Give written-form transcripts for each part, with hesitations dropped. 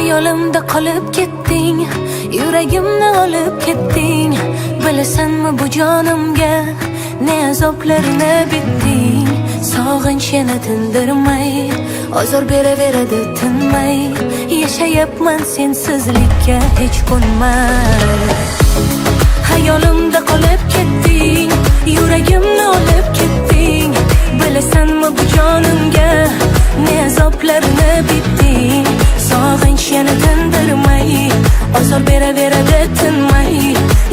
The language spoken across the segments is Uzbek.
Hayolimda qolib ketding, yuragimni olib ketding. Bilasanmi bu jonimga ne azoblarni bitding. Sog'inch yana tindirmay, ozor beraveradi tinmay. Yashayapman sensizlikka hech ko'nmay. Hayolimda qolib ketding, yuragimni olib ketding. Bilasanmi bu jonimga ne azoblarni bitding. Sog'inch yana tindirmay, ozor beraveradi tinmay.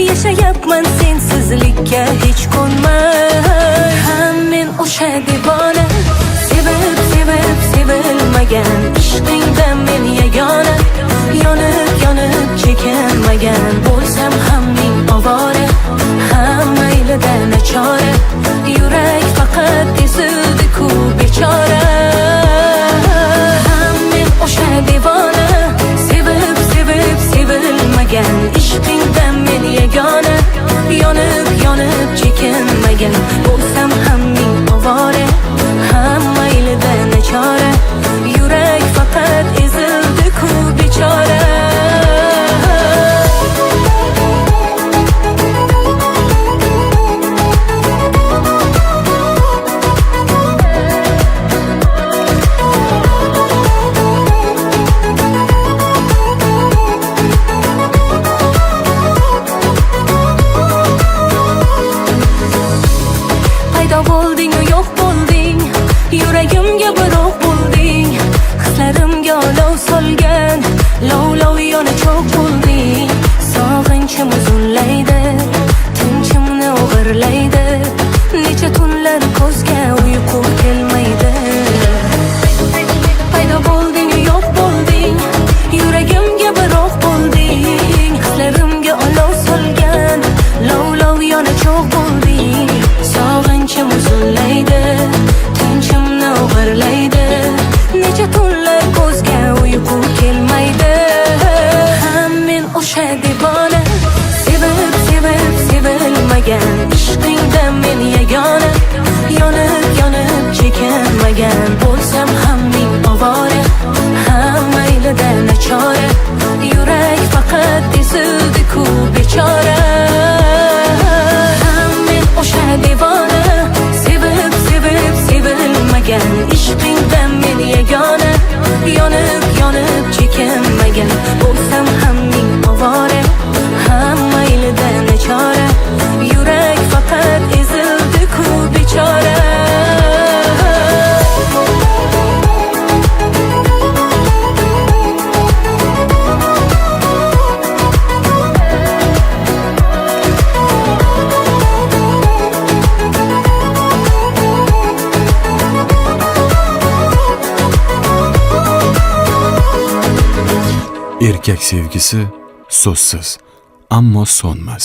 Yashayapman sensizlikka hech ko'nmay. Ham men o'sha devona, sevib sevib sevilmagan. Ishqingdan men yagona, yonib yonib chekinmagan. Bo'lsam ham ming ovora, ham maylida nachora. Yurak faqat ezildi-ku bechora. Ham men o'sha devona, sevib sevib sevilmagan. Ishqingdan men yagona, yonib yonib chekinmagan. Bo'lsam ham ming ovora, ham maylida nachora. Yurak faqat ezildi-ku bechora. Paydo bo'lding-u yo'q bo'lding, yuragimga biroq bo'lding. Hislarimga olov solgan, lov-lov yana cho'q bo'lding. Sog'inchim uzunlaydi, tinchimni o'g'irlaydi. Necha tunlar ko'zga uyqu kelmaydi. Paydo bo'lding-u yo'q bo'lding, yuragimga biroq bo'lding. Hislarimga olov solgan, lov-lov yana cho'q bo'lding. Sog'inchim uzunlaydi, tinchimni o'g'irlaydi. Necha tunlar ko'zga uyqu kelmaydi. Ham men o'sha devona, sevib sevib sevilmagan. Ishqingdan men yagona, yonib yonib chekinmagan. Bo'lsam ham ming ovora, ham maylida nachora. Yurak faqat ezildi-ku bechora. Ham men o'sha devona, sevib sevib sevilmagan. Ishqingdan men yagona, yonib yonib chekinmagan. Bo'lsam ham ming ovora, ham maylida nachora. Yurak faqat ezildi-ku bechora. Erkak sevgisi so'zsiz, ammo so'nmas.